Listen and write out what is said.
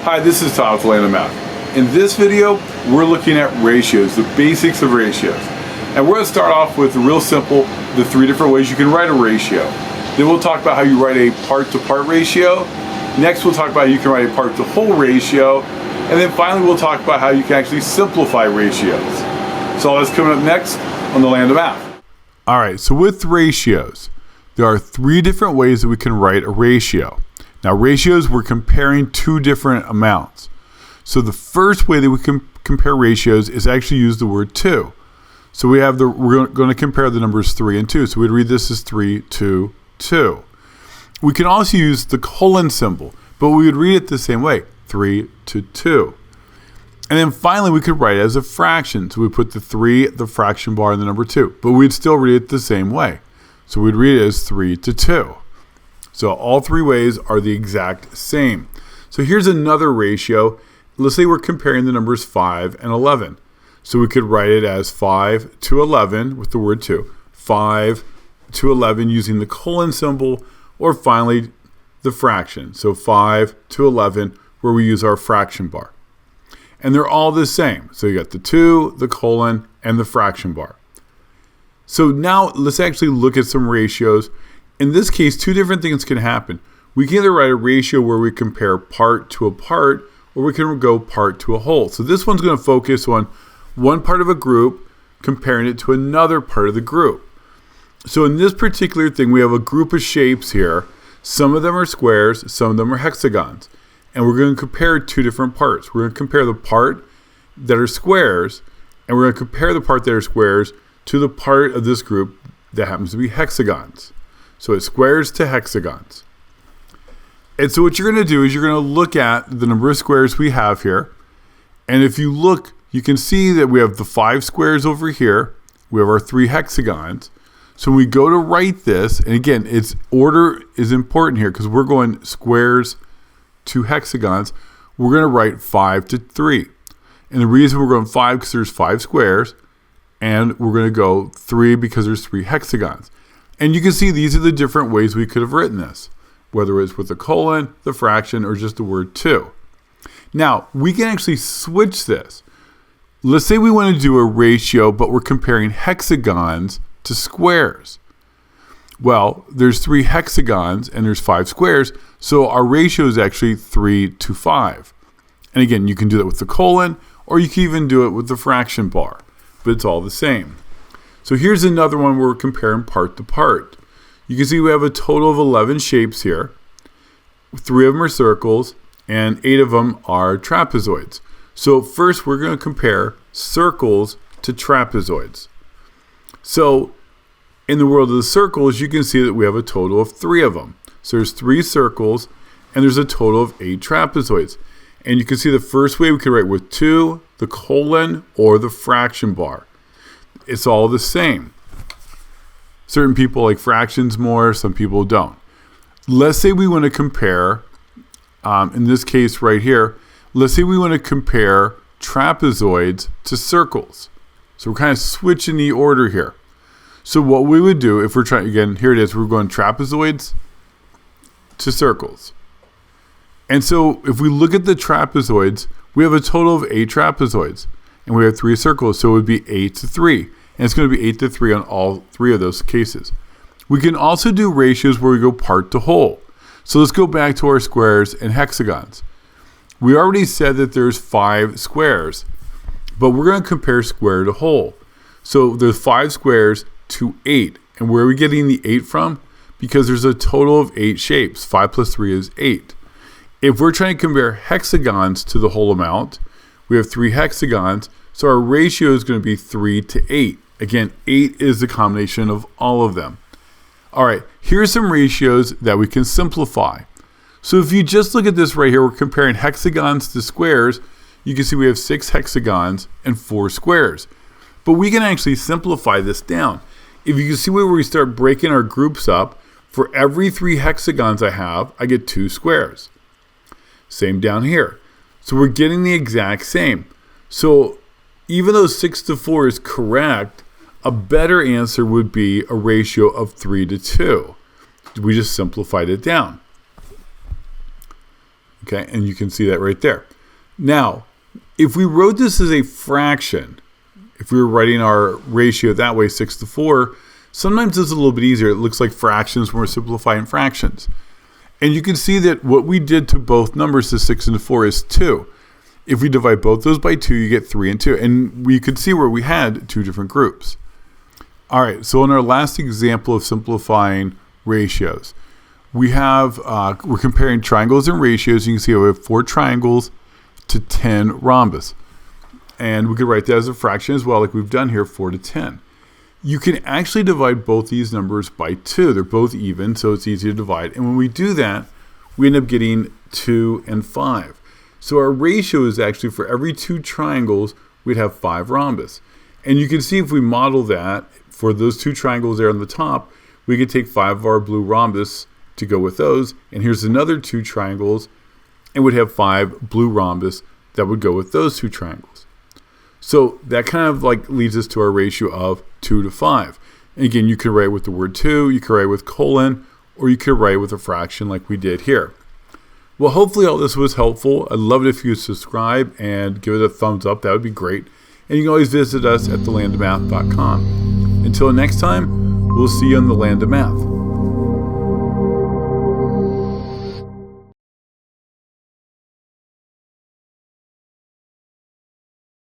Hi, this is Todd with Random Math. In this video, we're looking at ratios, the basics of ratios. And we're going to start off with real simple, the three different ways you can write a ratio. Then we'll talk about how you write a part-to-part ratio. Next, we'll talk about how you can write a part-to-whole ratio. And then finally, we'll talk about how you can actually simplify ratios. So all that's coming up next on the Land of Math. All right, so with ratios, there are three different ways that we can write a ratio. Now, ratios, we're comparing two different amounts. So the first way that we can compare ratios is actually use the word 2. So we're going to compare the numbers 3 and 2. So we'd read this as 3, 2, 2. We can also use the colon symbol, but we would read it the same way, 3 to 2. And then finally, we could write it as a fraction. So we put the 3, the fraction bar, and the number 2. But we'd still read it the same way. So we'd read it as 3 to 2. So all three ways are the exact same. So here's another ratio. Let's say we're comparing the numbers 5 and 11. So we could write it as 5 to 11 with the word 2. 5 to 11 using the colon symbol, or finally the fraction. So 5 to 11 where we use our fraction bar. And they're all the same. So you got the 2, the colon, and the fraction bar. So now let's actually look at some ratios. In this case, two different things can happen. We can either write a ratio where we compare part to a part, or we can go part to a whole. So this one's going to focus on one part of a group comparing it to another part of the group. So in this particular thing, we have a group of shapes here. Some of them are squares, some of them are hexagons. And we're going to compare two different parts. We're going to compare the part that are squares, and we're going to compare the part that are squares to the part of this group that happens to be hexagons. So it's squares to hexagons. And so what you're going to do is you're going to look at the number of squares we have here. And if you look, you can see that we have the 5 squares over here. We have our 3 hexagons. So when we go to write this, and again, its order is important here because we're going squares to hexagons. We're going to write 5 to 3. And the reason we're going 5 because there's 5 squares, and we're going to go 3 because there's 3 hexagons. And you can see these are the different ways we could have written this, whether it's with the colon, the fraction, or just the word 2. Now, we can actually switch this. Let's say we want to do a ratio, but we're comparing hexagons to squares. Well, there's 3 hexagons and there's 5 squares, so our ratio is actually 3 to 5. And again, you can do that with the colon, or you can even do it with the fraction bar, but it's all the same. So here's another one where we're comparing part to part. You can see we have a total of 11 shapes here. 3 of them are circles, and 8 of them are trapezoids. So first we're going to compare circles to trapezoids. So in the world of the circles, you can see that we have a total of 3 of them. So there's 3 circles, and there's a total of 8 trapezoids. And you can see the first way we could write with 2, the colon, or the fraction bar. It's all the same. Certain people like fractions more, some people don't. Let's say we want to compare, in this case right here, let's say we want to compare trapezoids to circles. So we're kind of switching the order here. So what we would do if we're trying, again, here it is, we're going trapezoids to circles. And so if we look at the trapezoids, we have a total of 8 trapezoids. And we have 3 circles, so it would be 8 to 3. And it's going to be 8 to 3 on all 3 of those cases. We can also do ratios where we go part to whole. So let's go back to our squares and hexagons. We already said that there's 5 squares, but we're going to compare square to whole. So there's 5 squares to 8. And where are we getting the 8 from? Because there's a total of 8 shapes. 5 plus 3 is 8. If we're trying to compare hexagons to the whole amount, we have 3 hexagons, so our ratio is going to be 3 to 8. Again, 8 is the combination of all of them. All right, here's some ratios that we can simplify. So if you just look at this right here, we're comparing hexagons to squares. You can see we have 6 hexagons and 4 squares. But we can actually simplify this down. If you can see where we start breaking our groups up, for every 3 hexagons I have, I get 2 squares. Same down here. So we're getting the exact same. So even though 6 to 4 is correct, a better answer would be a ratio of 3 to 2. We just simplified it down. Okay, and you can see that right there. Now, if we wrote this as a fraction, if we were writing our ratio that way, 6:4, sometimes it's a little bit easier. It looks like fractions when we're simplifying fractions. And you can see that what we did to both numbers, to 6 and to 4, is 2. If we divide both those by 2, you get 3 and 2. And we could see where we had two different groups. All right, so in our last example of simplifying ratios, we have, we're comparing triangles and ratios. You can see we have 4 triangles to 10 rhombus. And we could write that as a fraction as well, like we've done here, 4 to 10. You can actually divide both these numbers by 2. They're both even, so it's easy to divide. And when we do that, we end up getting 2 and 5. So our ratio is actually, for every 2 triangles, we'd have 5 rhombus. And you can see if we model that for those 2 triangles there on the top, we could take 5 of our blue rhombus to go with those. And here's another 2 triangles, and we'd have 5 blue rhombus that would go with those 2 triangles. So that kind of like leads us to our ratio of 2 to 5. And again, you could write with the word 2, you could write with colon, or you could write with a fraction like we did here. Well, hopefully all this was helpful. I'd love it if you would subscribe and give it a thumbs up. That would be great. And you can always visit us at thelandofmath.com. Until next time, we'll see you on the Land of Math.